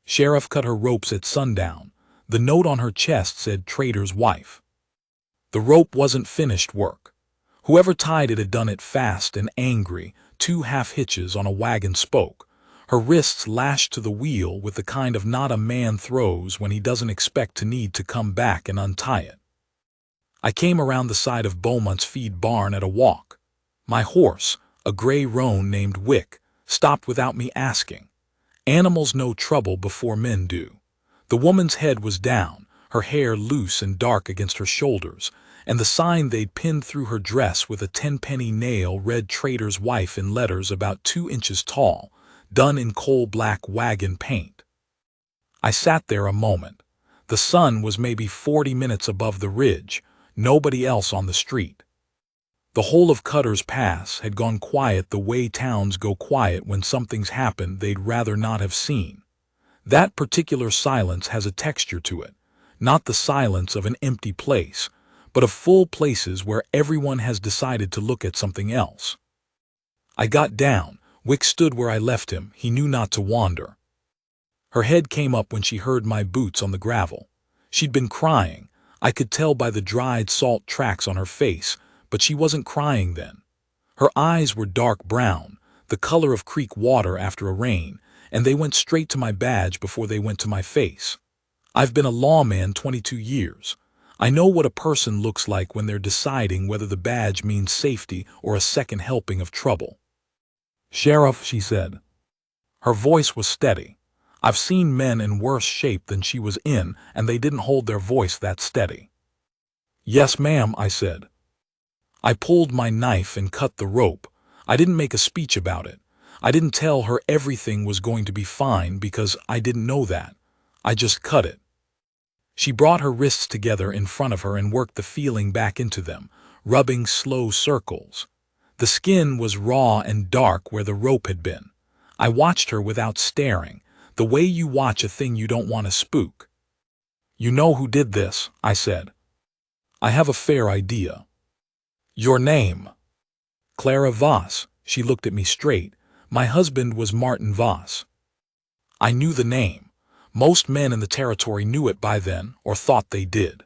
Sheriff cut her ropes at sundown. The note on her chest said Traitor's wife. The rope wasn't finished work. Whoever tied it had done it fast and angry, 2 half hitches on a wagon spoke. Her wrists lashed to the wheel with the kind of knot a man throws when he doesn't expect to need to come back and untie it. I came around the side of Beaumont's feed barn at a walk. My horse, a gray roan named Wick, stopped without me asking. Animals know trouble before men do. The woman's head was down, her hair loose and dark against her shoulders, and the sign they'd pinned through her dress with a 10-penny nail read Traitor's wife in letters about 2 inches tall, done in coal-black wagon paint. I sat there a moment. The sun was maybe 40 minutes above the ridge, nobody else on the street. The whole of Cutter's Pass had gone quiet the way towns go quiet when something's happened they'd rather not have seen. That particular silence has a texture to it, not the silence of an empty place, but of full places where everyone has decided to look at something else. I got down. Wick stood where I left him. He knew not to wander. Her head came up when she heard my boots on the gravel. She'd been crying. I could tell by the dried salt tracks on her face, but she wasn't crying then. Her eyes were dark brown, the color of creek water after a rain, and they went straight to my badge before they went to my face. I've been a lawman 22 years. I know what a person looks like when they're deciding whether the badge means safety or a second helping of trouble. "Sheriff," she said. Her voice was steady. I've seen men in worse shape than she was in, and they didn't hold their voice that steady. "Yes, ma'am," I said. I pulled my knife and cut the rope. I didn't make a speech about it. I didn't tell her everything was going to be fine because I didn't know that. I just cut it. She brought her wrists together in front of her and worked the feeling back into them, rubbing slow circles. The skin was raw and dark where the rope had been. I watched her without staring, the way you watch a thing you don't want to spook. "You know who did this," I said. "I have a fair idea." "Your name?" "Clara Voss." She looked at me straight. "My husband was Martin Voss." I knew the name. Most men in the territory knew it by then, or thought they did.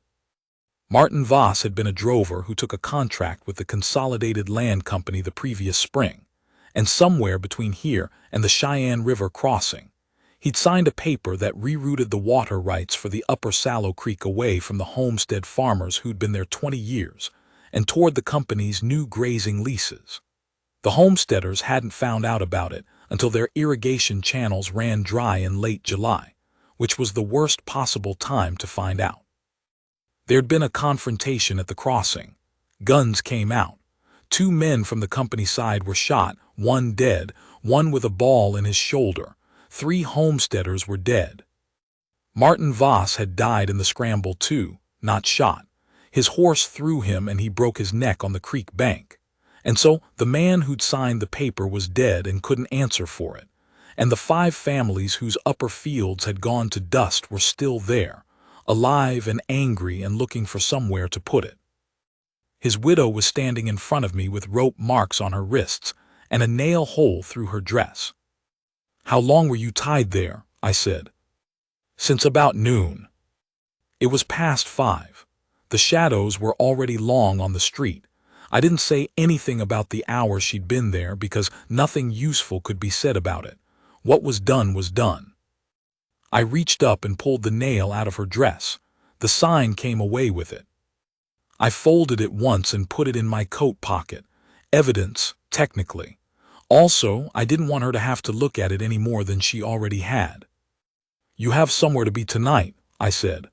Martin Voss had been a drover who took a contract with the Consolidated Land Company the previous spring, and somewhere between here and the Cheyenne River crossing, he'd signed a paper that rerouted the water rights for the upper Sallow Creek away from the homestead farmers who'd been there 20 years, and toward the company's new grazing leases. The homesteaders hadn't found out about it until their irrigation channels ran dry in late July, which was the worst possible time to find out. There'd been a confrontation at the crossing. Guns came out. 2 men from the company side were shot, 1 dead, 1 with a ball in his shoulder. 3 homesteaders were dead. Martin Voss had died in the scramble too, not shot. His horse threw him and he broke his neck on the creek bank. And so the man who'd signed the paper was dead and couldn't answer for it. And the 5 families whose upper fields had gone to dust were still there, alive and angry and looking for somewhere to put it. His widow was standing in front of me with rope marks on her wrists and a nail hole through her dress. "How long were you tied there?" I said. "Since about noon." It was past 5. The shadows were already long on the street. I didn't say anything about the hour she'd been there because nothing useful could be said about it. What was done was done. I reached up and pulled the nail out of her dress. The sign came away with it. I folded it once and put it in my coat pocket. Evidence, technically. Also, I didn't want her to have to look at it any more than she already had. "You have somewhere to be tonight," I said.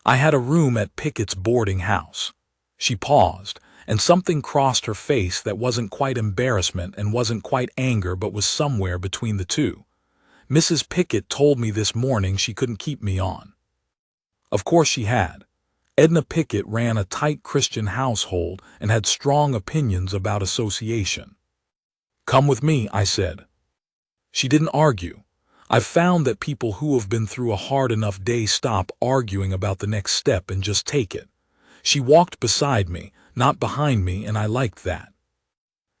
"I had a room at Pickett's boarding house." She paused, and something crossed her face that wasn't quite embarrassment and wasn't quite anger but was somewhere between the two. "Mrs. Pickett told me this morning she couldn't keep me on." Of course she had. Edna Pickett ran a tight Christian household and had strong opinions about association. "Come with me," I said. She didn't argue. I've found that people who have been through a hard enough day stop arguing about the next step and just take it. She walked beside me, not behind me, and I liked that.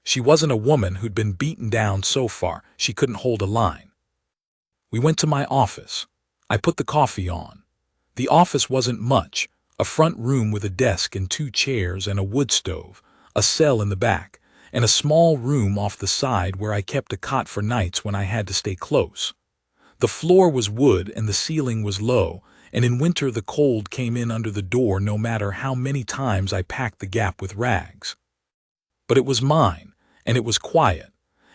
She wasn't a woman who'd been beaten down so far she couldn't hold a line. We went to my office. I put the coffee on. The office wasn't much, a front room with a desk and 2 chairs and a wood stove, a cell in the back, and a small room off the side where I kept a cot for nights when I had to stay close. The floor was wood and the ceiling was low, and in winter the cold came in under the door no matter how many times I packed the gap with rags. But it was mine, and it was quiet,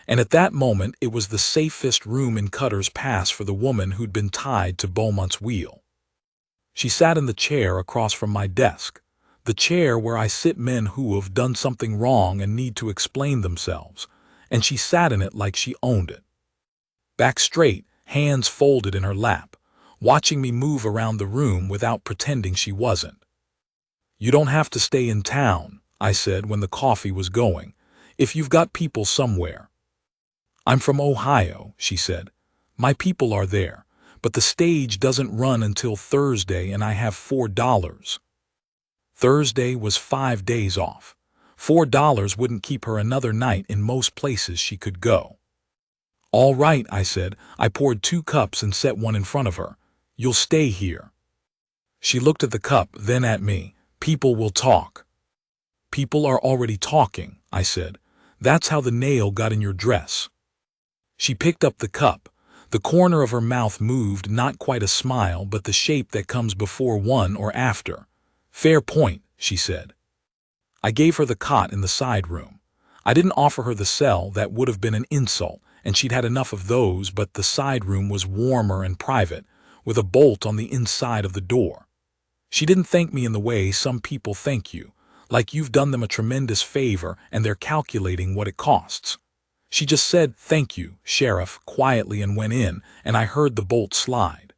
and at that moment it was the safest room in Cutter's Pass for the woman who'd been tied to Beaumont's wheel. She sat in the chair across from my desk, the chair where I sit men who have done something wrong and need to explain themselves, and she sat in it like she owned it. Back straight, hands folded in her lap, watching me move around the room without pretending she wasn't. "You don't have to stay in town," I said when the coffee was going, "if you've got people somewhere." "I'm from Ohio," she said. "My people are there, but the stage doesn't run until Thursday and I have $4. Thursday was 5 days off. $4 wouldn't keep her another night in most places she could go. "All right," I said. I poured 2 cups and set one in front of her. "You'll stay here." She looked at the cup, then at me. "People will talk." "People are already talking," I said. "That's how the nail got in your dress." She picked up the cup. The corner of her mouth moved, not quite a smile, but the shape that comes before one or after. "Fair point," she said. I gave her the cot in the side room. I didn't offer her the cell, that would have been an insult, and she'd had enough of those, but the side room was warmer and private, with a bolt on the inside of the door. She didn't thank me in the way some people thank you, like you've done them a tremendous favor and they're calculating what it costs. She just said, "Thank you, Sheriff," quietly and went in, and I heard the bolt slide.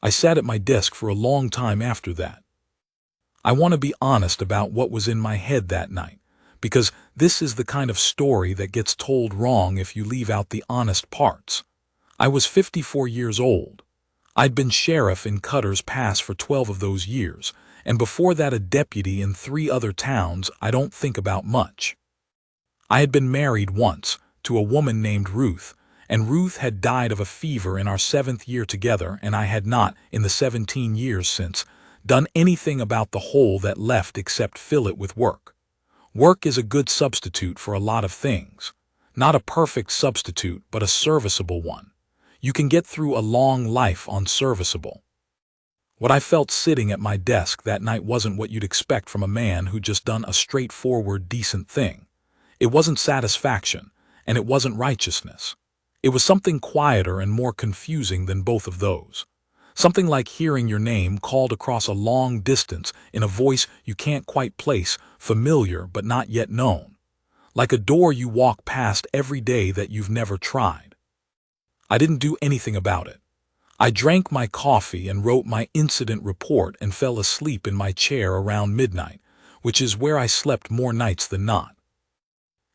I sat at my desk for a long time after that. I want to be honest about what was in my head that night, because this is the kind of story that gets told wrong if you leave out the honest parts. I was 54 years old. I'd been sheriff in Cutter's Pass for 12 of those years, and before that a deputy in 3 other towns I don't think about much. I had been married once, to a woman named Ruth, and Ruth had died of a fever in our 7th year together, and I had not, in the 17 years since, done anything about the hole that left except fill it with work. Work is a good substitute for a lot of things. Not a perfect substitute, but a serviceable one. You can get through a long life on serviceable. What I felt sitting at my desk that night wasn't what you'd expect from a man who'd just done a straightforward, decent thing. It wasn't satisfaction, and it wasn't righteousness. It was something quieter and more confusing than both of those. Something like hearing your name called across a long distance in a voice you can't quite place, familiar but not yet known. Like a door you walk past every day that you've never tried. I didn't do anything about it. I drank my coffee and wrote my incident report and fell asleep in my chair around midnight, which is where I slept more nights than not.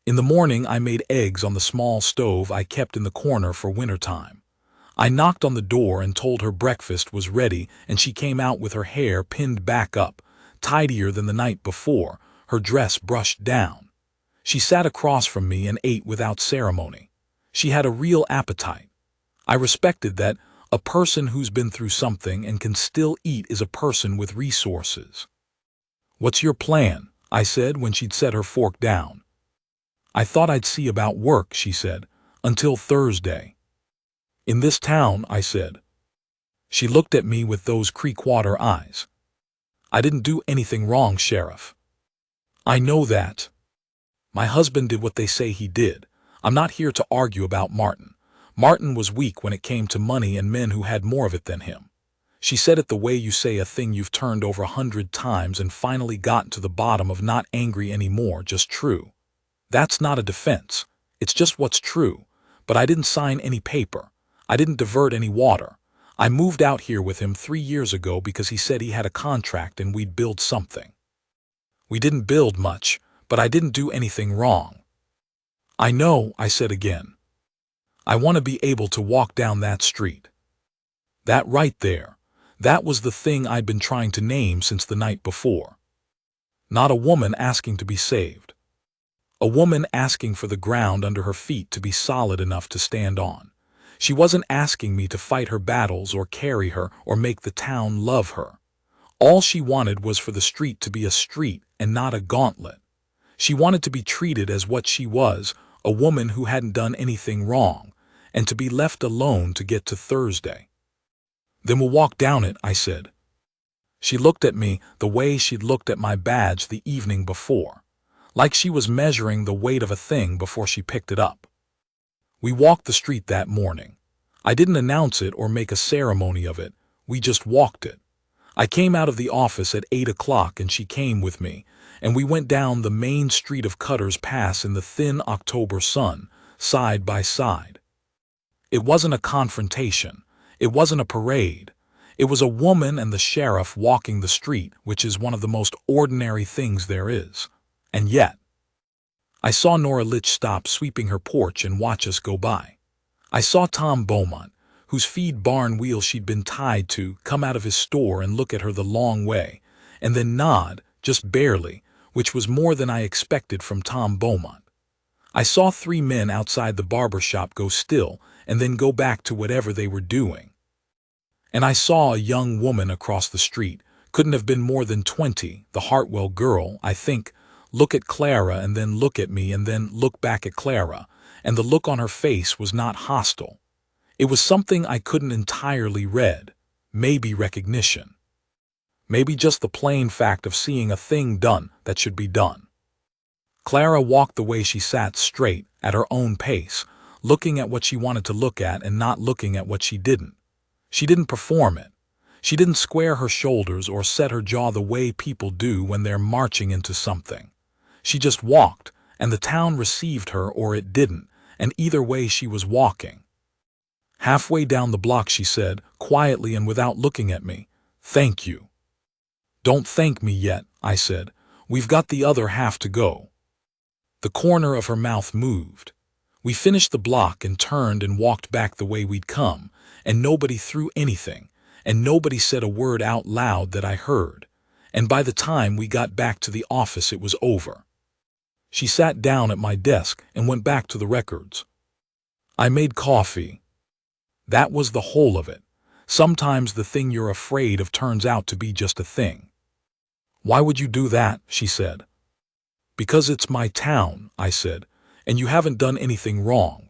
In the morning I made eggs on the small stove I kept in the corner for winter time. I knocked on the door and told her breakfast was ready, and she came out with her hair pinned back up, tidier than the night before, her dress brushed down. She sat across from me and ate without ceremony. She had a real appetite. I respected that. A person who's been through something and can still eat is a person with resources. "What's your plan?" I said when she'd set her fork down. "I thought I'd see about work," she said, "until Thursday." "In this town," I said. She looked at me with those creekwater eyes. "I didn't do anything wrong, Sheriff." "I know that. My husband did what they say he did. I'm not here to argue about Martin. Martin was weak when it came to money and men who had more of it than him." She said it the way you say a thing you've turned over 100 times and finally gotten to the bottom of, not angry anymore, just true. That's not a defense. It's just what's true. But I didn't sign any paper. I didn't divert any water. I moved out here with him 3 years ago because he said he had a contract and we'd build something. We didn't build much, but I didn't do anything wrong. "I know," I said again. "I want to be able to walk down that street." That right there. That was the thing I'd been trying to name since the night before. Not a woman asking to be saved. A woman asking for the ground under her feet to be solid enough to stand on. She wasn't asking me to fight her battles or carry her or make the town love her. All she wanted was for the street to be a street and not a gauntlet. She wanted to be treated as what she was, a woman who hadn't done anything wrong, and to be left alone to get to Thursday. "Then we'll walk down it," I said. She looked at me the way she'd looked at my badge the evening before, like she was measuring the weight of a thing before she picked it up. We walked the street that morning. I didn't announce it or make a ceremony of it. We just walked it. I came out of the office at 8 o'clock and she came with me, and we went down the main street of Cutter's Pass in the thin October sun, side by side. It wasn't a confrontation. It wasn't a parade. It was a woman and the sheriff walking the street, which is one of the most ordinary things there is. And yet, I saw Nora Litch stop sweeping her porch and watch us go by. I saw Tom Beaumont, whose feed barn wheel she'd been tied to, come out of his store and look at her the long way, and then nod, just barely, which was more than I expected from Tom Beaumont. I saw 3 men outside the barber shop go still and then go back to whatever they were doing. And I saw a young woman across the street, couldn't have been more than 20, the Hartwell girl, I think, look at Clara and then look at me and then look back at Clara, and the look on her face was not hostile. It was something I couldn't entirely read, maybe recognition. Maybe just the plain fact of seeing a thing done that should be done. Clara walked the way she sat, straight, at her own pace, looking at what she wanted to look at and not looking at what she didn't. She didn't perform it. She didn't square her shoulders or set her jaw the way people do when they're marching into something. She just walked, and the town received her or it didn't, and either way she was walking. Halfway down the block she said, quietly and without looking at me, "Thank you." "Don't thank me yet," I said. "We've got the other half to go." The corner of her mouth moved. We finished the block and turned and walked back the way we'd come, and nobody threw anything, and nobody said a word out loud that I heard, and by the time we got back to the office it was over. She sat down at my desk and went back to the records. I made coffee. That was the whole of it. Sometimes the thing you're afraid of turns out to be just a thing. "Why would you do that?" she said. "Because it's my town," I said, "and you haven't done anything wrong."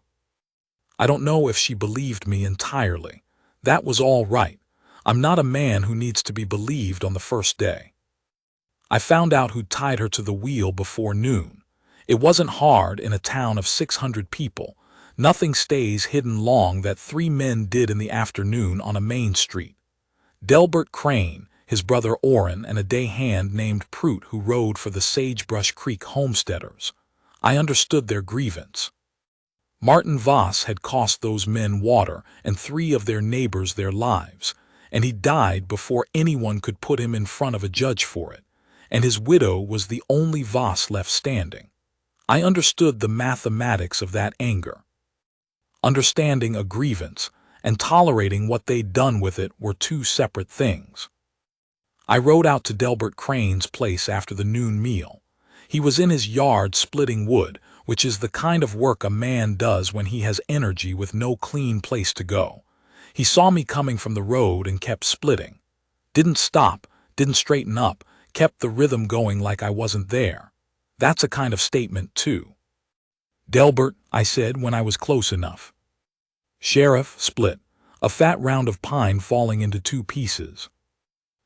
I don't know if she believed me entirely. That was all right. I'm not a man who needs to be believed on the first day. I found out who tied her to the wheel before noon. It wasn't hard in a town of 600 people. Nothing stays hidden long that 3 men did in the afternoon on a main street. Delbert Crane, his brother Orrin, and a day hand named Prout who rode for the Sagebrush Creek homesteaders. I understood their grievance. Martin Voss had cost those men water and 3 of their neighbors their lives, and he died before anyone could put him in front of a judge for it, and his widow was the only Voss left standing. I understood the mathematics of that anger. Understanding a grievance and tolerating what they'd done with it were 2 separate things. I rode out to Delbert Crane's place after the noon meal. He was in his yard splitting wood, which is the kind of work a man does when he has energy with no clean place to go. He saw me coming from the road and kept splitting. Didn't stop, didn't straighten up, kept the rhythm going like I wasn't there. That's a kind of statement, too. "Delbert," I said when I was close enough. "Sheriff," split, a fat round of pine falling into 2 pieces.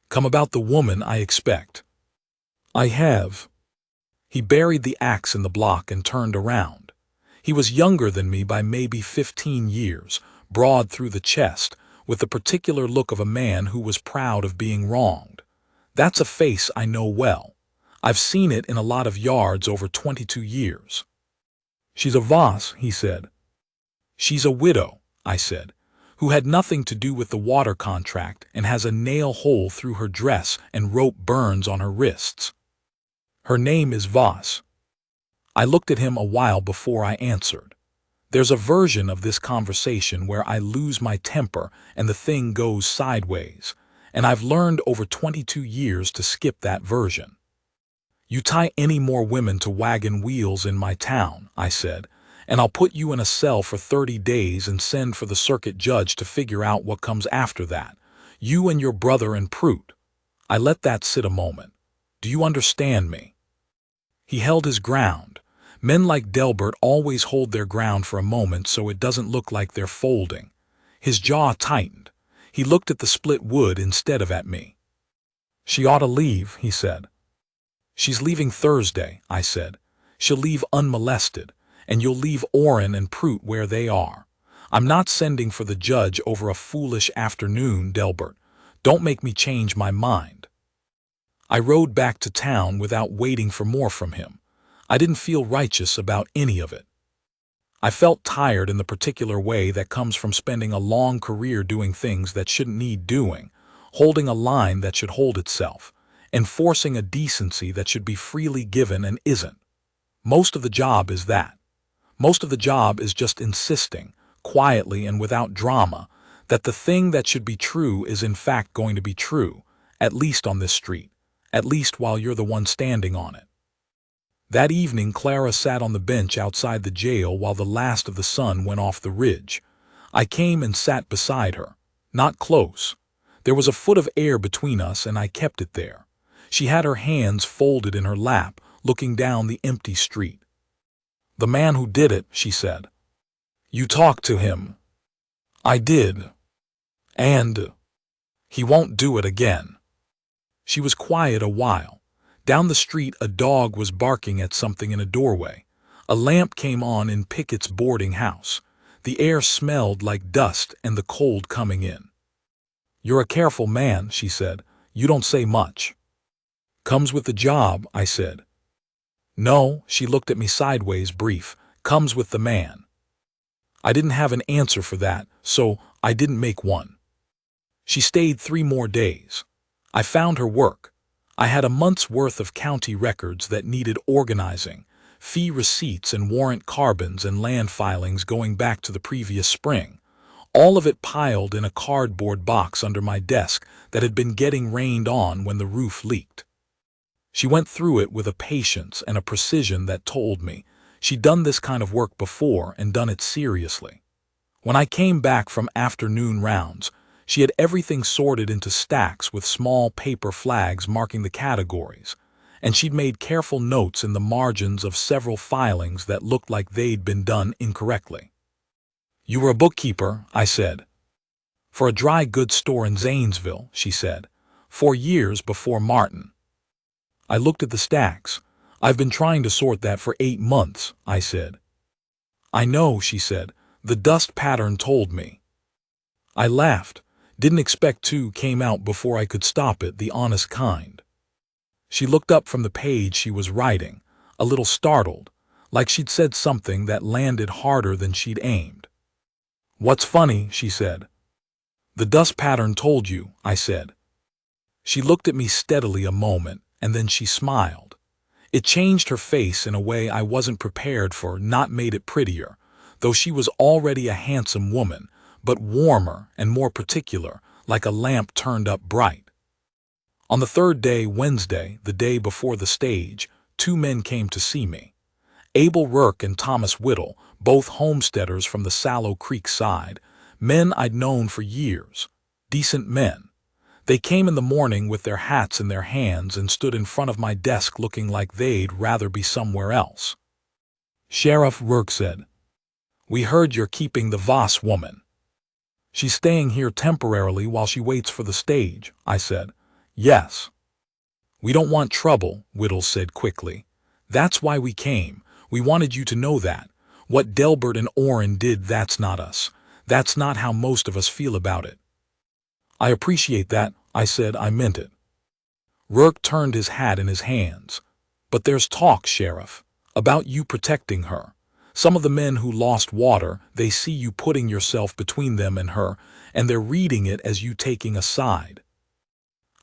"Come about the woman, I expect." "I have." He buried the axe in the block and turned around. He was younger than me by maybe 15 years, broad through the chest, with the particular look of a man who was proud of being wronged. That's a face I know well. I've seen it in a lot of yards over 22 years. "She's a Voss," he said. "She's a widow," I said, "who had nothing to do with the water contract and has a nail hole through her dress and rope burns on her wrists. Her name is Voss." I looked at him a while before I answered. There's a version of this conversation where I lose my temper and the thing goes sideways, and I've learned over 22 years to skip that version. "You tie any more women to wagon wheels in my town," I said, and I'll put you in a cell for 30 days and send for the circuit judge to figure out what comes after that. You and your brother and Prout." I let that sit a moment. "Do you understand me?" He held his ground. Men like Delbert always hold their ground for a moment so it doesn't look like they're folding. His jaw tightened. He looked at the split wood instead of at me. "She ought to leave," he said. "She's leaving Thursday," I said. "She'll leave unmolested, and you'll leave Orrin and Prout where they are. I'm not sending for the judge over a foolish afternoon, Delbert. Don't make me change my mind." I rode back to town without waiting for more from him. I didn't feel righteous about any of it. I felt tired in the particular way that comes from spending a long career doing things that shouldn't need doing, holding a line that should hold itself, enforcing a decency that should be freely given and isn't. Most of the job is that. Most of the job is just insisting, quietly and without drama, that the thing that should be true is in fact going to be true, at least on this street, at least while you're the one standing on it. That evening Clara sat on the bench outside the jail while the last of the sun went off the ridge. I came and sat beside her. Not close. There was a foot of air between us and I kept it there. She had her hands folded in her lap, looking down the empty street. "The man who did it," she said. "You talked to him." "I did. And he won't do it again." She was quiet a while. Down the street a dog was barking at something in a doorway. A lamp came on in Pickett's boarding house. The air smelled like dust and the cold coming in. "You're a careful man," she said. "You don't say much." "Comes with the job," I said. "No," she looked at me sideways, brief. "Comes with the man." I didn't have an answer for that, so I didn't make one. She stayed 3 more days. I found her work. I had a month's worth of county records that needed organizing, fee receipts and warrant carbons and land filings going back to the previous spring, all of it piled in a cardboard box under my desk that had been getting rained on when the roof leaked. She went through it with a patience and a precision that told me she'd done this kind of work before and done it seriously. When I came back from afternoon rounds, she had everything sorted into stacks with small paper flags marking the categories, and she'd made careful notes in the margins of several filings that looked like they'd been done incorrectly. "You were a bookkeeper," I said. "For a dry goods store in Zanesville," she said. 4 years before Martin." I looked at the stacks. "I've been trying to sort that for 8 months," I said. "I know," she said. "The dust pattern told me." I laughed. Didn't expect to came out before I could stop it, the honest kind. She looked up from the page she was writing, a little startled, like she'd said something that landed harder than she'd aimed. "What's funny?" she said. "The dust pattern told you," I said. She looked at me steadily a moment, and then she smiled. It changed her face in a way I wasn't prepared for, not made it prettier, though she was already a handsome woman, but warmer and more particular, like a lamp turned up bright. On the 3rd day, Wednesday, the day before the stage, 2 men came to see me. Abel Rourke and Thomas Whittle, both homesteaders from the Sallow Creek side, men I'd known for years, decent men. They came in the morning with their hats in their hands and stood in front of my desk looking like they'd rather be somewhere else. "Sheriff," Rourke said, "we heard you're keeping the Voss woman." "She's staying here temporarily while she waits for the stage," I said. "Yes." "We don't want trouble," Whittle said quickly. "That's why we came. We wanted you to know that. What Delbert and Orrin did, that's not us. That's not how most of us feel about it." "I appreciate that," I said. I meant it. Rourke turned his hat in his hands. "But there's talk, Sheriff, about you protecting her. Some of the men who lost water, they see you putting yourself between them and her, and they're reading it as you taking a side."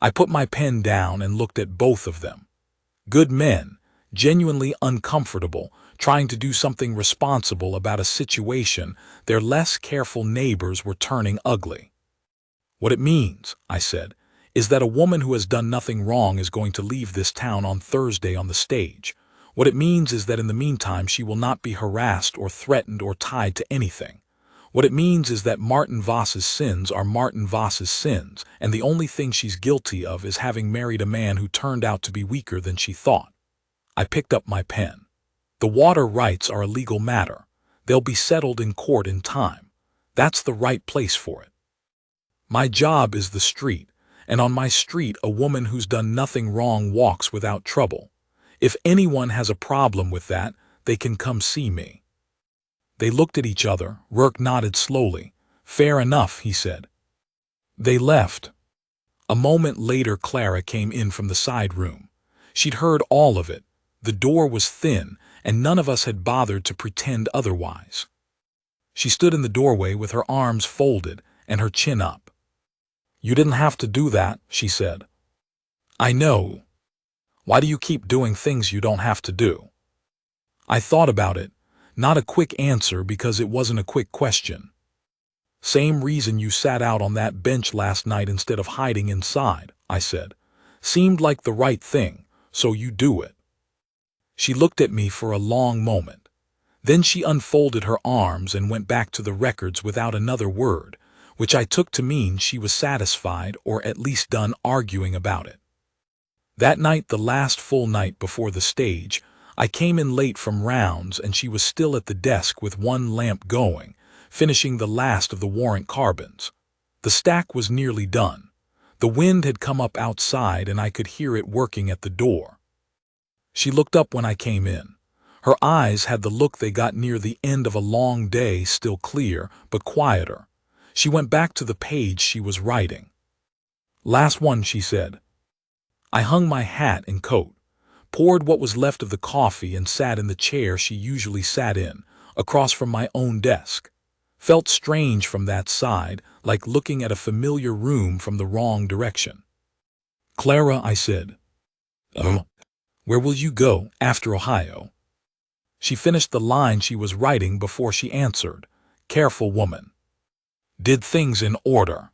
I put my pen down and looked at both of them. Good men, genuinely uncomfortable, trying to do something responsible about a situation their less careful neighbors were turning ugly. "What it means," I said, "is that a woman who has done nothing wrong is going to leave this town on Thursday on the stage. What it means is that in the meantime she will not be harassed or threatened or tied to anything. What it means is that Martin Voss's sins are Martin Voss's sins, and the only thing she's guilty of is having married a man who turned out to be weaker than she thought. I picked up my pen. The water rights are a legal matter. They'll be settled in court in time. That's the right place for it. My job is the street, and on my street a woman who's done nothing wrong walks without trouble. If anyone has a problem with that, they can come see me. They looked at each other. Rourke nodded slowly. Fair enough, he said. They left. A moment later Clara came in from the side room. She'd heard all of it. The door was thin, and none of us had bothered to pretend otherwise. She stood in the doorway with her arms folded and her chin up. You didn't have to do that, she said. I know. Why do you keep doing things you don't have to do? I thought about it. Not a quick answer because it wasn't a quick question. Same reason you sat out on that bench last night instead of hiding inside, I said. Seemed like the right thing, so you do it. She looked at me for a long moment. Then she unfolded her arms and went back to the records without another word, which I took to mean she was satisfied or at least done arguing about it. That night, the last full night before the stage, I came in late from rounds and she was still at the desk with one lamp going, finishing the last of the warrant carbons. The stack was nearly done. The wind had come up outside and I could hear it working at the door. She looked up when I came in. Her eyes had the look they got near the end of a long day, still clear, but quieter. She went back to the page she was writing. Last one, she said. I hung my hat and coat, poured what was left of the coffee and sat in the chair she usually sat in, across from my own desk. Felt strange from that side, like looking at a familiar room from the wrong direction. Clara, I said. Oh, where will you go after Ohio? She finished the line she was writing before she answered. Careful woman. Did things in order?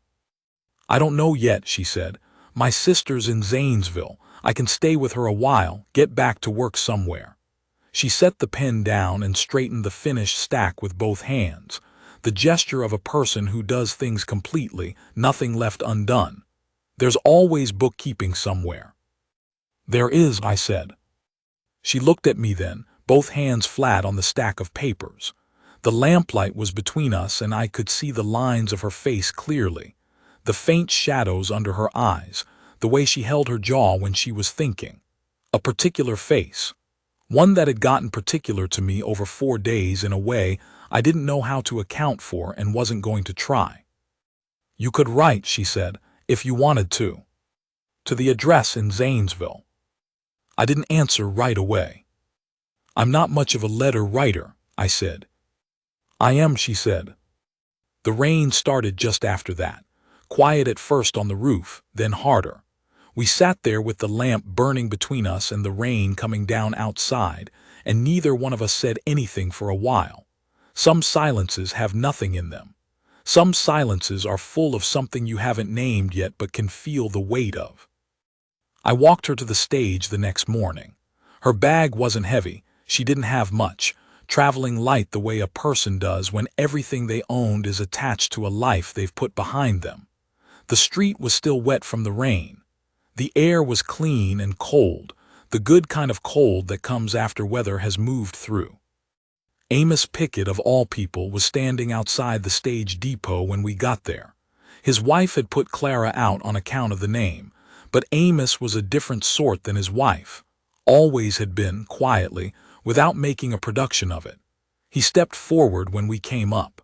I don't know yet, she said. My sister's in Zanesville. I can stay with her a while, get back to work somewhere. She set the pen down and straightened the finished stack with both hands, the gesture of a person who does things completely, nothing left undone. There's always bookkeeping somewhere. There is, I said. She looked at me then, both hands flat on the stack of papers. The lamplight was between us and I could see the lines of her face clearly, the faint shadows under her eyes, the way she held her jaw when she was thinking. A particular face. One that had gotten particular to me over 4 days in a way I didn't know how to account for and wasn't going to try. You could write, she said, if you wanted to. To the address in Zanesville. I didn't answer right away. I'm not much of a letter writer, I said. I am, she said. The rain started just after that. Quiet at first on the roof, then harder. We sat there with the lamp burning between us and the rain coming down outside, and neither one of us said anything for a while. Some silences have nothing in them. Some silences are full of something you haven't named yet but can feel the weight of. I walked her to the stage the next morning. Her bag wasn't heavy. She didn't have much, traveling light the way a person does when everything they owned is attached to a life they've put behind them. The street was still wet from the rain. The air was clean and cold, the good kind of cold that comes after weather has moved through. Amos Pickett, of all people, was standing outside the stage depot when we got there. His wife had put Clara out on account of the name, but Amos was a different sort than his wife. Always had been, quietly, without making a production of it. He stepped forward when we came up.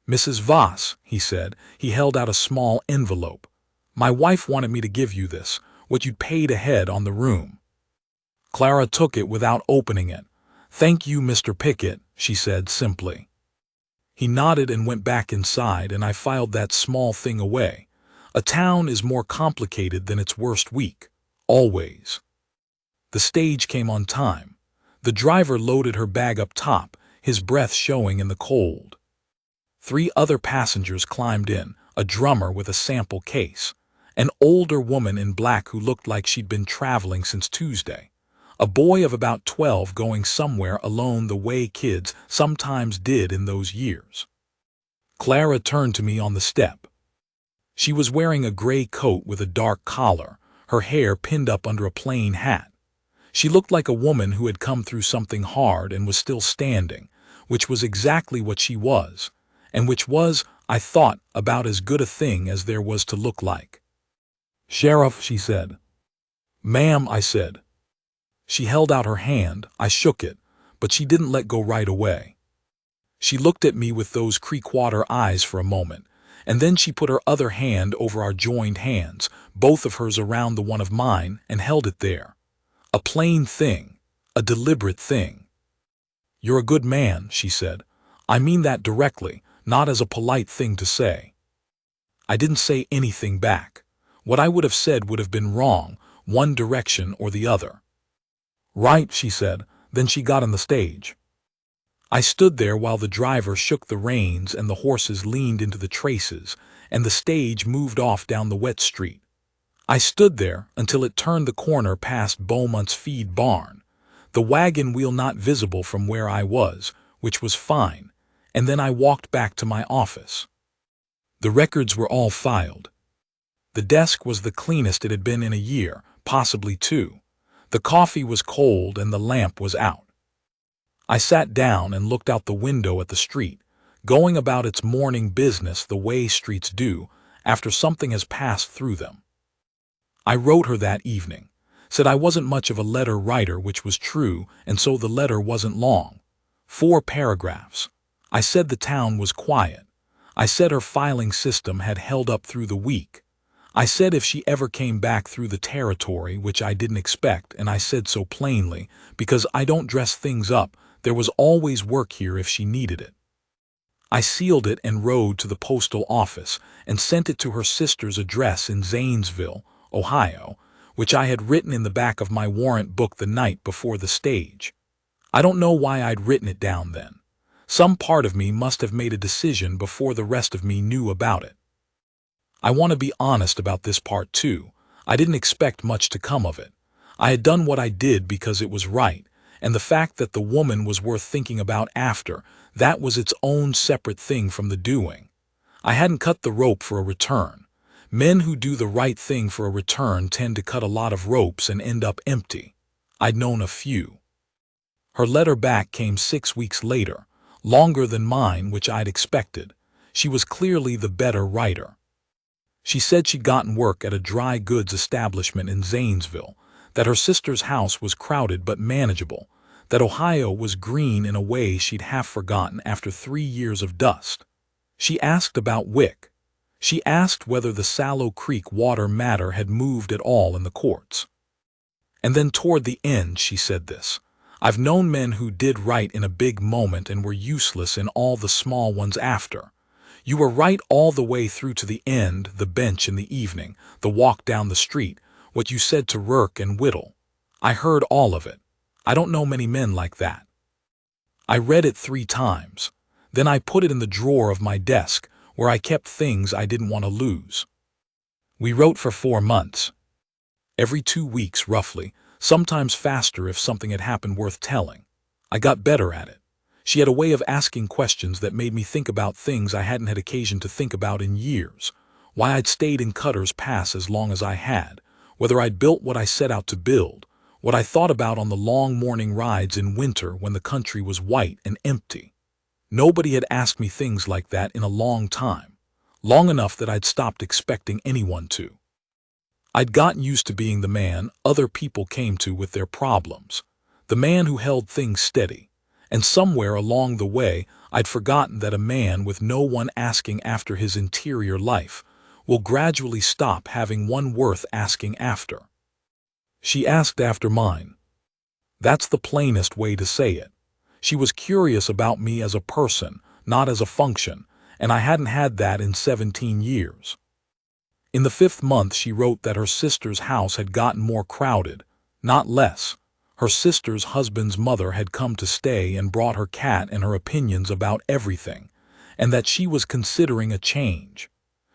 Mrs. Voss, he said. He held out a small envelope. My wife wanted me to give you this, what you'd paid ahead on the room. Clara took it without opening it. Thank you, Mr. Pickett, she said simply. He nodded and went back inside, and I filed that small thing away. A town is more complicated than its worst week. Always. The stage came on time. The driver loaded her bag up top, his breath showing in the cold. 3 other passengers climbed in, a drummer with a sample case, an older woman in black who looked like she'd been traveling since Tuesday, A boy of about 12 going somewhere alone the way kids sometimes did in those years. Clara turned to me on the step. She was wearing a gray coat with a dark collar, her hair pinned up under a plain hat. She looked like a woman who had come through something hard and was still standing, which was exactly what she was, and which was, I thought, about as good a thing as there was to look like. "Sheriff," she said. "Ma'am," I said. She held out her hand, I shook it, but she didn't let go right away. She looked at me with those creek-water eyes for a moment, and then she put her other hand over our joined hands, both of hers around the one of mine, and held it there. A plain thing, a deliberate thing. "You're a good man," she said. "I mean that directly, not as a polite thing to say." I didn't say anything back. What I would have said would have been wrong, one direction or the other. "Right," she said. Then she got on the stage. I stood there while the driver shook the reins and the horses leaned into the traces, and the stage moved off down the wet street. I stood there until it turned the corner past Beaumont's feed barn, the wagon wheel not visible from where I was, which was fine, and then I walked back to my office. The records were all filed. The desk was the cleanest it had been in a year, possibly two. The coffee was cold and the lamp was out. I sat down and looked out the window at the street, going about its morning business the way streets do after something has passed through them. I wrote her that evening, said I wasn't much of a letter writer, which was true, and so the letter wasn't long. 4 paragraphs. I said the town was quiet. I said her filing system had held up through the week. I said if she ever came back through the territory, which I didn't expect, and I said so plainly, because I don't dress things up, there was always work here if she needed it. I sealed it and rode to the postal office and sent it to her sister's address in Zanesville, Ohio, which I had written in the back of my warrant book the night before the stage. I don't know why I'd written it down then. Some part of me must have made a decision before the rest of me knew about it. I want to be honest about this part too. I didn't expect much to come of it. I had done what I did because it was right, and the fact that the woman was worth thinking about after, that was its own separate thing from the doing. I hadn't cut the rope for a return. Men who do the right thing for a return tend to cut a lot of ropes and end up empty. I'd known a few. Her letter back came 6 weeks later, longer than mine, which I'd expected. She was clearly the better writer. She said she'd gotten work at a dry goods establishment in Zanesville, that her sister's house was crowded but manageable, that Ohio was green in a way she'd half forgotten after 3 years of dust. She asked about Wick. She asked whether the Sallow Creek water matter had moved at all in the courts. And then toward the end she said this: "I've known men who did right in a big moment and were useless in all the small ones after. You were right all the way through to the end, the bench in the evening, the walk down the street, what you said to Rourke and Whittle. I heard all of it. I don't know many men like that." I read it 3 times. Then I put it in the drawer of my desk, where I kept things I didn't want to lose. We wrote for 4 months. Every 2 weeks, roughly, sometimes faster if something had happened worth telling. I got better at it. She had a way of asking questions that made me think about things I hadn't had occasion to think about in years. Why I'd stayed in Cutter's Pass as long as I had, whether I'd built what I set out to build, what I thought about on the long morning rides in winter when the country was white and empty. Nobody had asked me things like that in a long time, long enough that I'd stopped expecting anyone to. I'd gotten used to being the man other people came to with their problems, the man who held things steady, and somewhere along the way I'd forgotten that a man with no one asking after his interior life will gradually stop having one worth asking after. She asked after mine. That's the plainest way to say it. She was curious about me as a person, not as a function, and I hadn't had that in 17 years. In the 5th month she wrote that her sister's house had gotten more crowded, not less. Her sister's husband's mother had come to stay and brought her cat and her opinions about everything, and that she was considering a change.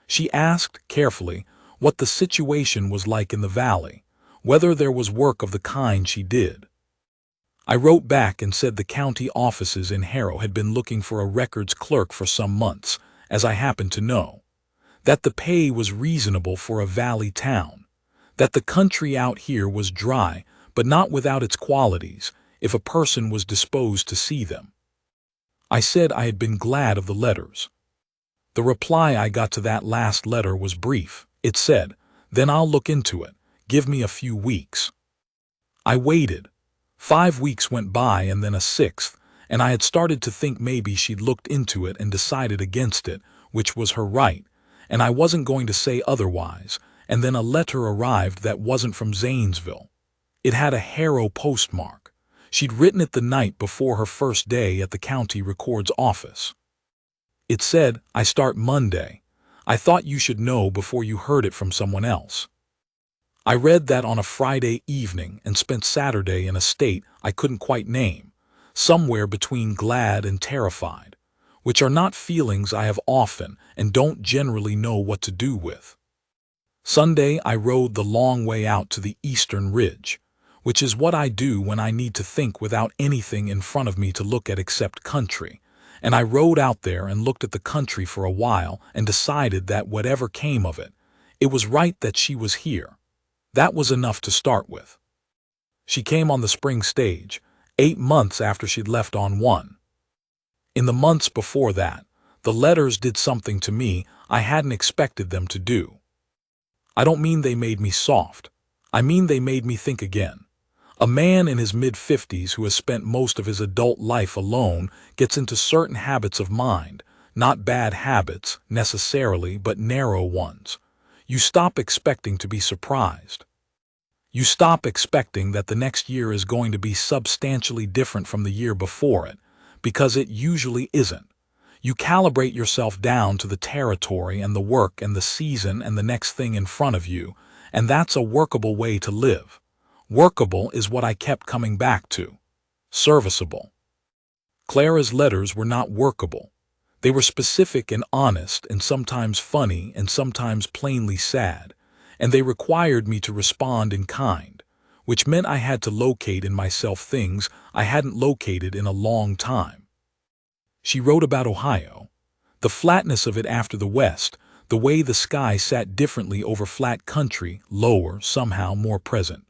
She asked, carefully, what the situation was like in the valley, whether there was work of the kind she did. I wrote back and said the county offices in Harrow had been looking for a records clerk for some months, as I happened to know. That the pay was reasonable for a valley town. That the country out here was dry, but not without its qualities, if a person was disposed to see them. I said I had been glad of the letters. The reply I got to that last letter was brief. It said, "Then I'll look into it. Give me a few weeks." I waited. 5 weeks went by and then a sixth, and I had started to think maybe she'd looked into it and decided against it, which was her right, and I wasn't going to say otherwise, and then a letter arrived that wasn't from Zanesville. It had a Harrow postmark. She'd written it the night before her first day at the county records office. It said, "I start Monday. I thought you should know before you heard it from someone else." I read that on a Friday evening and spent Saturday in a state I couldn't quite name, somewhere between glad and terrified, which are not feelings I have often and don't generally know what to do with. Sunday I rode the long way out to the eastern ridge, which is what I do when I need to think without anything in front of me to look at except country, and I rode out there and looked at the country for a while and decided that whatever came of it, it was right that she was here. That was enough to start with. She came on the spring stage, 8 months after she'd left on one. In the months before that, the letters did something to me I hadn't expected them to do. I don't mean they made me soft. I mean they made me think again. A man in his mid-50s who has spent most of his adult life alone gets into certain habits of mind, not bad habits, necessarily, but narrow ones. You stop expecting to be surprised. You stop expecting that the next year is going to be substantially different from the year before it, because it usually isn't. You calibrate yourself down to the territory and the work and the season and the next thing in front of you, and that's a workable way to live. Workable is what I kept coming back to. Serviceable. Clara's letters were not workable. They were specific and honest and sometimes funny and sometimes plainly sad, and they required me to respond in kind, which meant I had to locate in myself things I hadn't located in a long time. She wrote about Ohio, the flatness of it after the West, the way the sky sat differently over flat country, lower, somehow more present.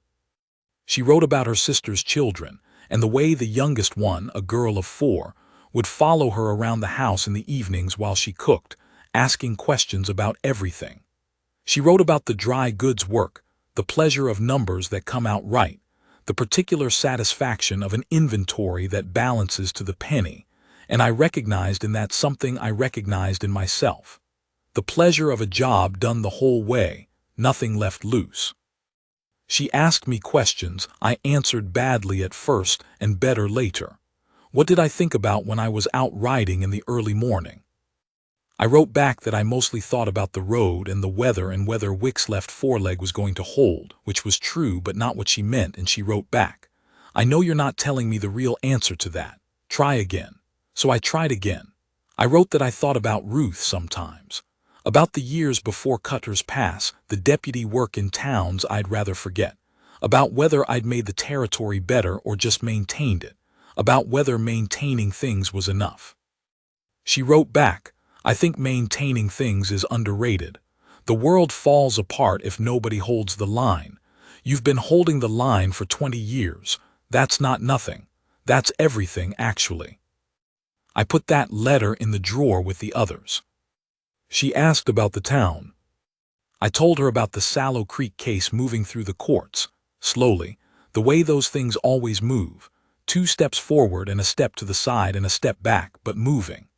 She wrote about her sister's children, and the way the youngest one, a girl of 4, would follow her around the house in the evenings while she cooked, asking questions about everything. She wrote about the dry goods work, the pleasure of numbers that come out right, the particular satisfaction of an inventory that balances to the penny, and I recognized in that something I recognized in myself. The pleasure of a job done the whole way, nothing left loose. She asked me questions I answered badly at first and better later. What did I think about when I was out riding in the early morning? I wrote back that I mostly thought about the road and the weather and whether Wick's left foreleg was going to hold, which was true but not what she meant, and she wrote back, "I know you're not telling me the real answer to that. Try again." So I tried again. I wrote that I thought about Ruth sometimes. About the years before Cutter's Pass, the deputy work in towns I'd rather forget. About whether I'd made the territory better or just maintained it. About whether maintaining things was enough. She wrote back, "I think maintaining things is underrated. The world falls apart if nobody holds the line. You've been holding the line for 20 years. That's not nothing. That's everything, actually." I put that letter in the drawer with the others. She asked about the town. I told her about the Sallow Creek case moving through the courts, slowly, the way those things always move, 2 steps forward and a step to the side and a step back, but moving.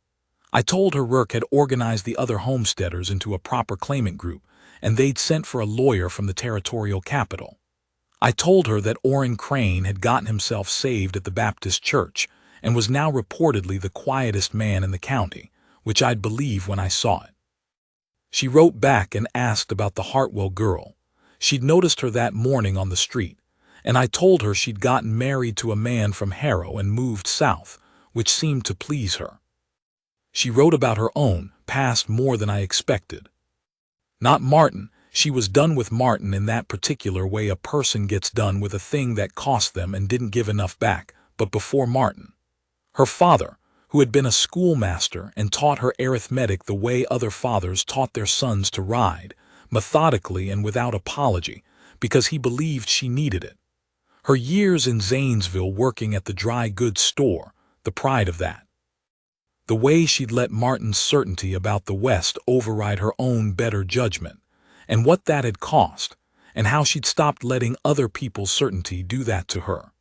I told her Rourke had organized the other homesteaders into a proper claimant group, and they'd sent for a lawyer from the territorial capital. I told her that Orrin Crane had gotten himself saved at the Baptist church, and was now reportedly the quietest man in the county, which I'd believe when I saw it. She wrote back and asked about the Hartwell girl. She'd noticed her that morning on the street, and I told her she'd gotten married to a man from Harrow and moved south, which seemed to please her. She wrote about her own past more than I expected. Not Martin. She was done with Martin in that particular way a person gets done with a thing that cost them and didn't give enough back, but before Martin. Her father, who had been a schoolmaster and taught her arithmetic the way other fathers taught their sons to ride, methodically and without apology, because he believed she needed it. Her years in Zanesville working at the dry goods store, the pride of that. The way she'd let Martin's certainty about the West override her own better judgment, and what that had cost, and how she'd stopped letting other people's certainty do that to her.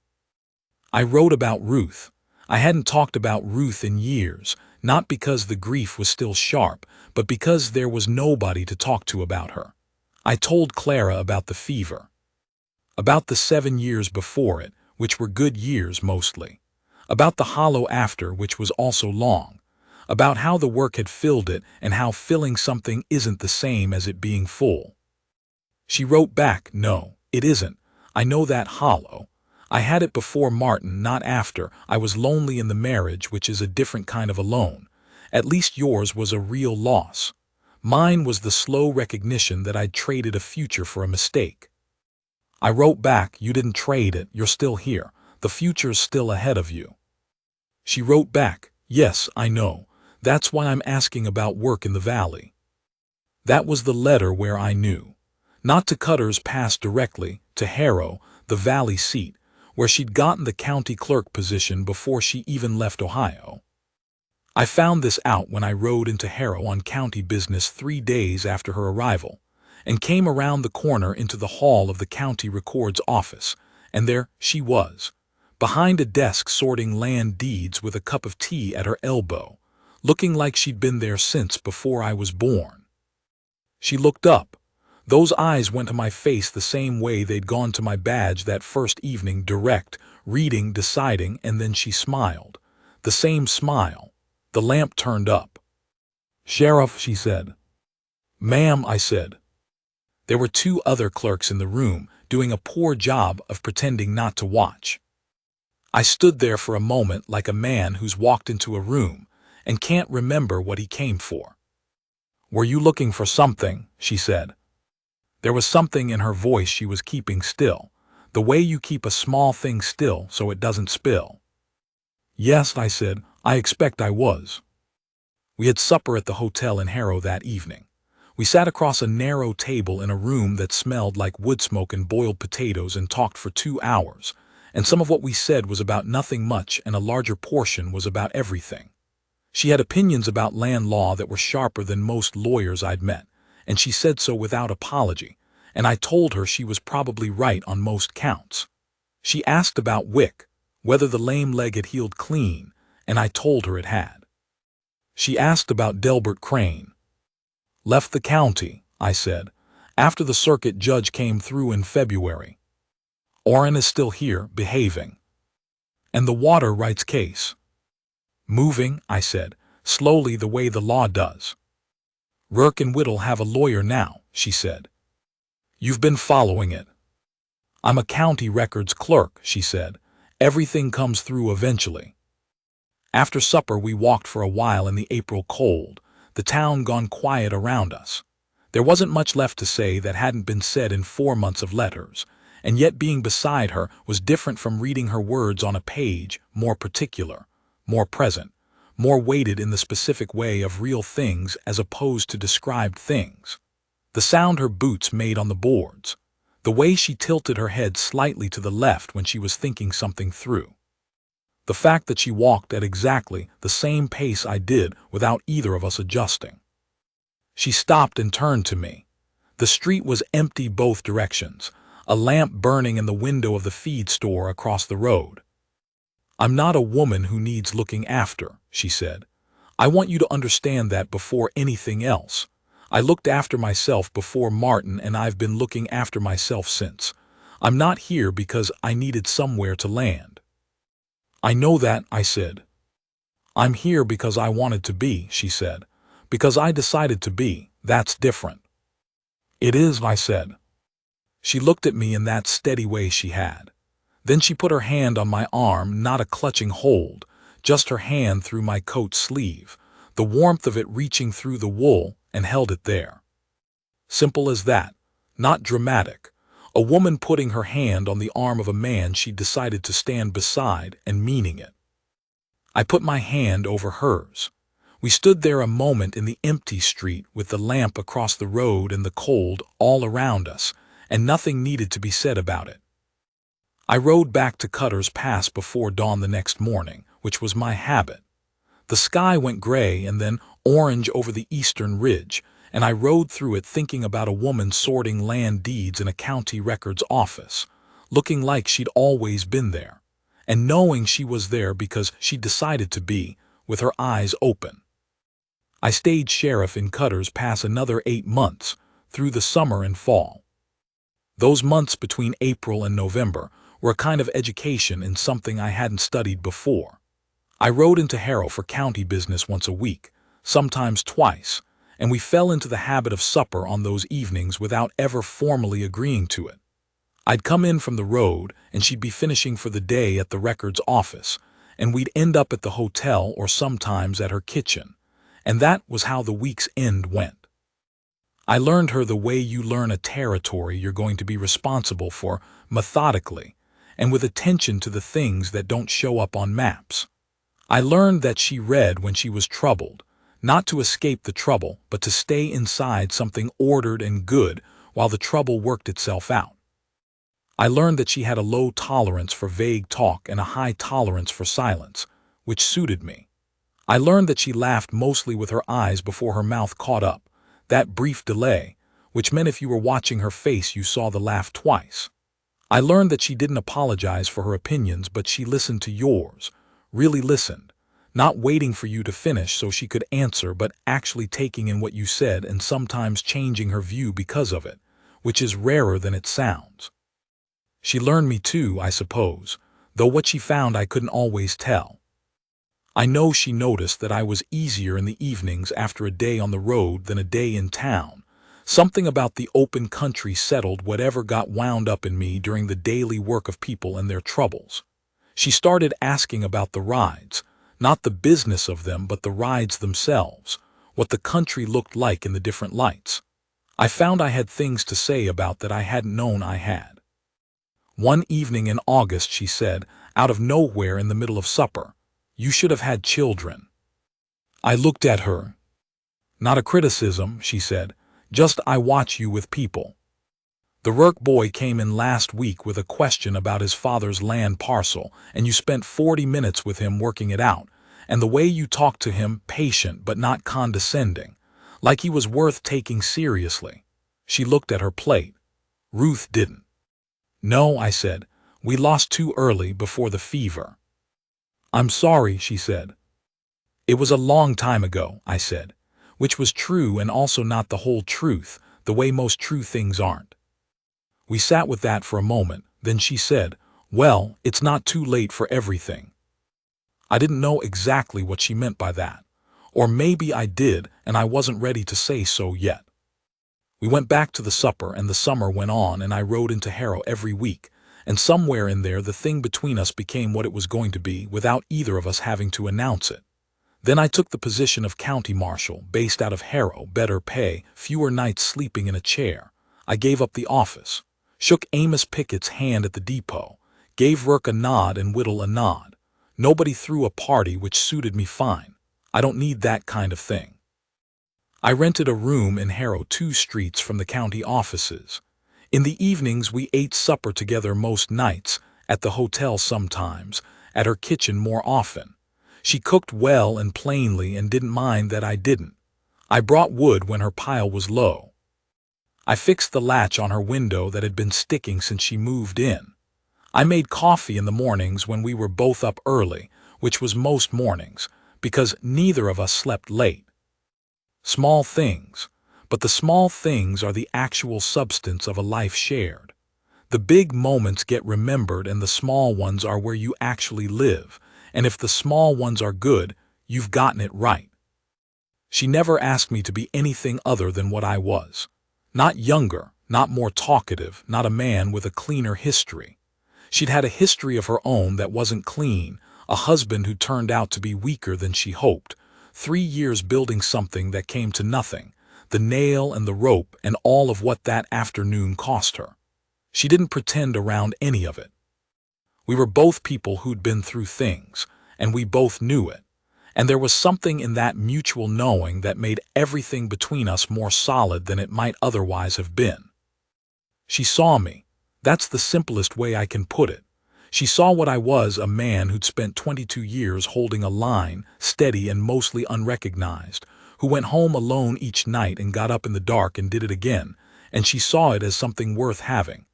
I wrote about Ruth. I hadn't talked about Ruth in years, not because the grief was still sharp, but because there was nobody to talk to about her. I told Clara about the fever, about the 7 years before it, which were good years mostly, about the hollow after, which was also long, about how the work had filled it and how filling something isn't the same as it being full. She wrote back, "No, it isn't. I know that hollow. I had it before Martin, not after. I was lonely in the marriage, which is a different kind of alone. At least yours was a real loss. Mine was the slow recognition that I'd traded a future for a mistake." I wrote back, "You didn't trade it, you're still here. The future's still ahead of you." She wrote back, "Yes, I know. That's why I'm asking about work in the valley." That was the letter where I knew. Not to Cutter's Pass directly, to Harrow, the valley seat, where she'd gotten the county clerk position before she even left Ohio. I found this out when I rode into Harrow on county business 3 days after her arrival, and came around the corner into the hall of the county record's office, and there she was, behind a desk sorting land deeds with a cup of tea at her elbow, looking like she'd been there since before I was born. She looked up. Those eyes went to my face the same way they'd gone to my badge that first evening, direct, reading, deciding, and then she smiled. The same smile. The lamp turned up. "Sheriff," she said. "Ma'am," I said. There were 2 other clerks in the room, doing a poor job of pretending not to watch. I stood there for a moment like a man who's walked into a room and can't remember what he came for. "Were you looking for something?" she said. There was something in her voice she was keeping still, the way you keep a small thing still so it doesn't spill. "Yes," I said, "I expect I was." We had supper at the hotel in Harrow that evening. We sat across a narrow table in a room that smelled like wood smoke and boiled potatoes and talked for 2 hours, and some of what we said was about nothing much and a larger portion was about everything. She had opinions about land law that were sharper than most lawyers I'd met, and she said so without apology, and I told her she was probably right on most counts. She asked about Wick, whether the lame leg had healed clean, and I told her it had. She asked about Delbert Crane. "Left the county," I said, "after the circuit judge came through in February. Orrin is still here, behaving. And the water rights case. Moving," I said, "slowly the way the law does." "Rourke and Whittle have a lawyer now," she said. "You've been following it." "I'm a county records clerk," she said. "Everything comes through eventually." After supper we walked for a while in the April cold, the town gone quiet around us. There wasn't much left to say that hadn't been said in 4 months of letters, and yet being beside her was different from reading her words on a page, more particular, more present, more weighted in the specific way of real things as opposed to described things. The sound her boots made on the boards, the way she tilted her head slightly to the left when she was thinking something through. The fact that she walked at exactly the same pace I did without either of us adjusting. She stopped and turned to me. The street was empty both directions, a lamp burning in the window of the feed store across the road. "I'm not a woman who needs looking after," she said. "I want you to understand that before anything else. I looked after myself before Martin and I've been looking after myself since. I'm not here because I needed somewhere to land." "I know that," I said. "I'm here because I wanted to be," she said. "Because I decided to be, that's different." "It is," I said. She looked at me in that steady way she had. Then she put her hand on my arm, not a clutching hold, just her hand through my coat sleeve, the warmth of it reaching through the wool, and held it there. Simple as that, not dramatic, A woman putting her hand on the arm of a man she decided to stand beside and meaning it. I put my hand over hers. We stood there a moment in the empty street with the lamp across the road and the cold all around us, and nothing needed to be said about it. I rode back to Cutter's Pass before dawn the next morning, which was my habit. The sky went gray and then orange over the eastern ridge, and I rode through it thinking about a woman sorting land deeds in a county records office, looking like she'd always been there, and knowing she was there because she decided to be, with her eyes open. I stayed sheriff in Cutter's Pass another 8 months, through the summer and fall. Those months between April and November were a kind of education in something I hadn't studied before. I rode into Harrow for county business once a week, sometimes twice, and we fell into the habit of supper on those evenings without ever formally agreeing to it. I'd come in from the road, and she'd be finishing for the day at the records office, and we'd end up at the hotel or sometimes at her kitchen, and that was how the week's end went. I learned her the way you learn a territory you're going to be responsible for, methodically, and with attention to the things that don't show up on maps. I learned that she read when she was troubled, not to escape the trouble, but to stay inside something ordered and good while the trouble worked itself out. I learned that she had a low tolerance for vague talk and a high tolerance for silence, which suited me. I learned that she laughed mostly with her eyes before her mouth caught up, that brief delay, which meant if you were watching her face you saw the laugh twice. I learned that she didn't apologize for her opinions, but she listened to yours, really listened, not waiting for you to finish so she could answer, but actually taking in what you said and sometimes changing her view because of it, which is rarer than it sounds. She learned me too, I suppose, though what she found I couldn't always tell. I know she noticed that I was easier in the evenings after a day on the road than a day in town. Something about the open country settled whatever got wound up in me during the daily work of people and their troubles. She started asking about the rides, not the business of them but the rides themselves, what the country looked like in the different lights. I found I had things to say about that I hadn't known I had. One evening in August she said, out of nowhere in the middle of supper, "You should have had children." I looked at her. "Not a criticism," she said, "just I watch you with people. The Rourke boy came in last week with a question about his father's land parcel, and you spent 40 minutes with him working it out, and the way you talked to him, patient but not condescending, like he was worth taking seriously." She looked at her plate. Ruth didn't. "No," I said, "we lost too early before the fever." "I'm sorry," she said. "It was a long time ago," I said, which was true and also not the whole truth, the way most true things aren't. We sat with that for a moment, then she said, "Well, it's not too late for everything." I didn't know exactly what she meant by that, or maybe I did and I wasn't ready to say so yet. We went back to the supper and the summer went on and I rode into Harrow every week, and somewhere in there the thing between us became what it was going to be without either of us having to announce it. Then I took the position of county marshal, based out of Harrow, better pay, fewer nights sleeping in a chair. I gave up the office, shook Amos Pickett's hand at the depot, gave Rourke a nod and Whittle a nod. Nobody threw a party, which suited me fine. I don't need that kind of thing. I rented a room in Harrow 2 streets from the county offices. In the evenings we ate supper together most nights, at the hotel sometimes, at her kitchen more often. She cooked well and plainly and didn't mind that I didn't. I brought wood when her pile was low. I fixed the latch on her window that had been sticking since she moved in. I made coffee in the mornings when we were both up early, which was most mornings, because neither of us slept late. Small things, but the small things are the actual substance of a life shared. The big moments get remembered and the small ones are where you actually live, and if the small ones are good, you've gotten it right. She never asked me to be anything other than what I was. Not younger, not more talkative, not a man with a cleaner history. She'd had a history of her own that wasn't clean, a husband who turned out to be weaker than she hoped, 3 years building something that came to nothing, the nail and the rope and all of what that afternoon cost her. She didn't pretend around any of it. We were both people who'd been through things, and we both knew it. And there was something in that mutual knowing that made everything between us more solid than it might otherwise have been. She saw me. That's the simplest way I can put it. She saw what I was, a man who'd spent 22 years holding a line, steady and mostly unrecognized, who went home alone each night and got up in the dark and did it again, and she saw it as something worth having,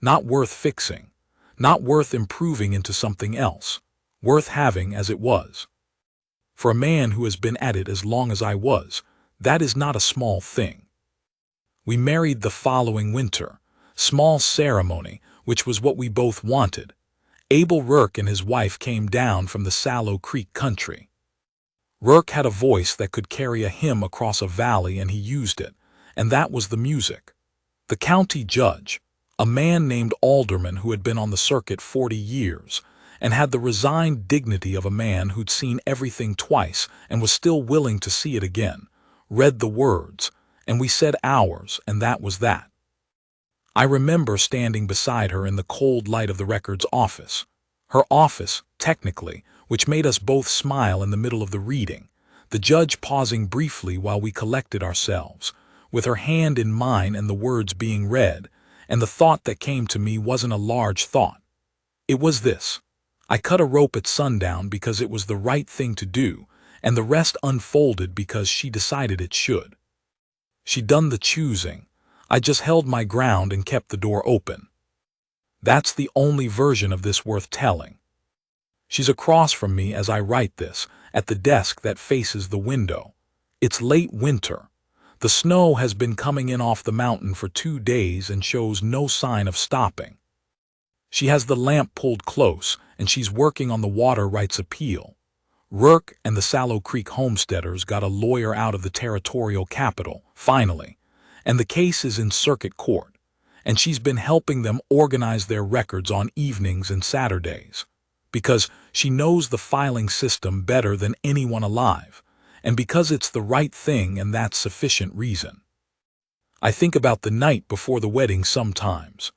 not worth fixing, not worth improving into something else, worth having as it was. For a man who has been at it as long as I was, that is not a small thing. We married the following winter. Small ceremony, which was what we both wanted. Abel Rourke and his wife came down from the Sallow Creek country. Rourke had a voice that could carry a hymn across a valley, and he used it, and that was the music. The county judge, a man named Alderman who had been on the circuit 40 years, and had the resigned dignity of a man who'd seen everything twice and was still willing to see it again, read the words, and we said ours, and that was that. I remember standing beside her in the cold light of the records office. Her office, technically, which made us both smile in the middle of the reading, the judge pausing briefly while we collected ourselves, with her hand in mine and the words being read, and the thought that came to me wasn't a large thought. It was this: I cut a rope at sundown because it was the right thing to do, and the rest unfolded because she decided it should. She'd done the choosing. I just held my ground and kept the door open. That's the only version of this worth telling. She's across from me as I write this, at the desk that faces the window. It's late winter. The snow has been coming in off the mountain for 2 days and shows no sign of stopping. She has the lamp pulled close, and she's working on the water rights appeal. Rourke and the Sallow Creek homesteaders got a lawyer out of the territorial capital, finally, and the case is in circuit court, and she's been helping them organize their records on evenings and Saturdays, because she knows the filing system better than anyone alive, and because it's the right thing, and that's sufficient reason. I think about the night before the wedding sometimes.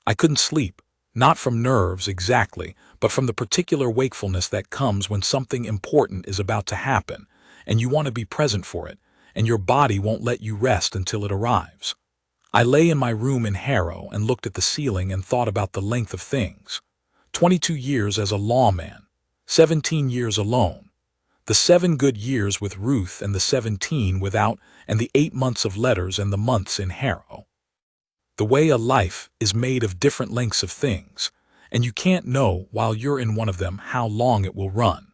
I couldn't sleep, not from nerves exactly, but from the particular wakefulness that comes when something important is about to happen, and you want to be present for it, and your body won't let you rest until it arrives. I lay in my room in Harrow and looked at the ceiling and thought about the length of things. 22 years as a lawman, 17 years alone, the 7 good years with Ruth and the 17 without, and the 8 months of letters and the months in Harrow. The way a life is made of different lengths of things, and you can't know while you're in one of them how long it will run.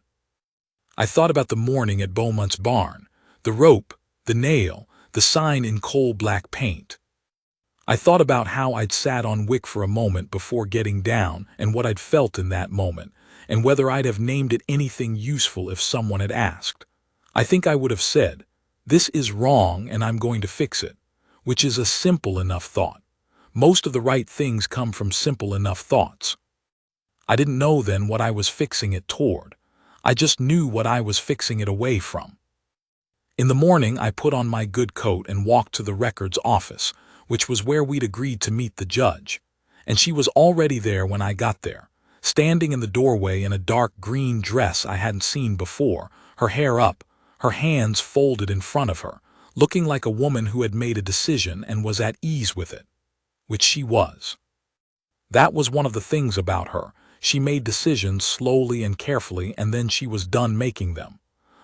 I thought about the morning at Beaumont's barn, the rope, the nail, the sign in coal-black paint. I thought about how I'd sat on Wick for a moment before getting down and what I'd felt in that moment, and whether I'd have named it anything useful if someone had asked. I think I would have said, "This is wrong and I'm going to fix it," which is a simple enough thought. Most of the right things come from simple enough thoughts. I didn't know then what I was fixing it toward. I just knew what I was fixing it away from. In the morning, I put on my good coat and walked to the records office, which was where we'd agreed to meet the judge, and she was already there when I got there, standing in the doorway in a dark green dress I hadn't seen before, her hair up, her hands folded in front of her, looking like a woman who had made a decision and was at ease with it, which she was. That was one of the things about her. She made decisions slowly and carefully, and then she was done making them.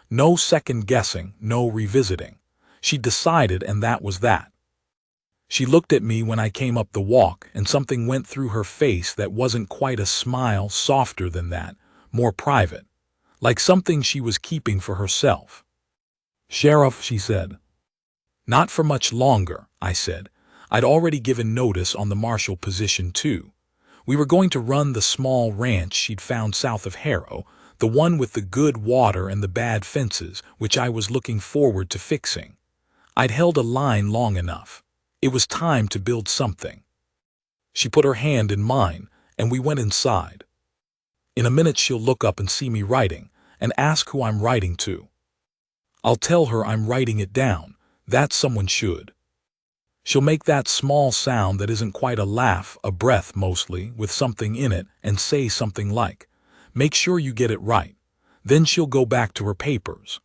No second guessing, no revisiting. She decided, and that was that. She looked at me when I came up the walk, and something went through her face that wasn't quite a smile, softer than that, more private, like something she was keeping for herself. "Sheriff," she said. "Not for much longer," I said. I'd already given notice on the marshal position too. We were going to run the small ranch she'd found south of Harrow, the one with the good water and the bad fences, which I was looking forward to fixing. I'd held a line long enough. It was time to build something. She put her hand in mine, and we went inside. In a minute she'll look up and see me writing, and ask who I'm writing to. I'll tell her I'm writing it down, that someone should. She'll make that small sound that isn't quite a laugh, a breath mostly, with something in it, and say something like, "Make sure you get it right." Then she'll go back to her papers.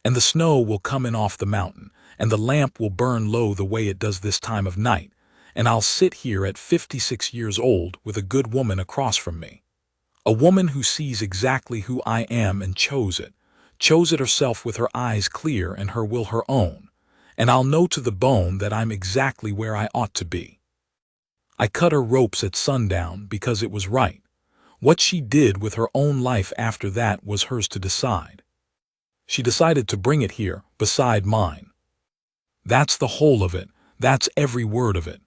And the snow will come in off the mountain, and the lamp will burn low the way it does this time of night, and I'll sit here at 56 years old with a good woman across from me. A woman who sees exactly who I am and chose it herself with her eyes clear and her will her own, and I'll know to the bone that I'm exactly where I ought to be. I cut her ropes at sundown because it was right. What she did with her own life after that was hers to decide. She decided to bring it here, beside mine. That's the whole of it, that's every word of it.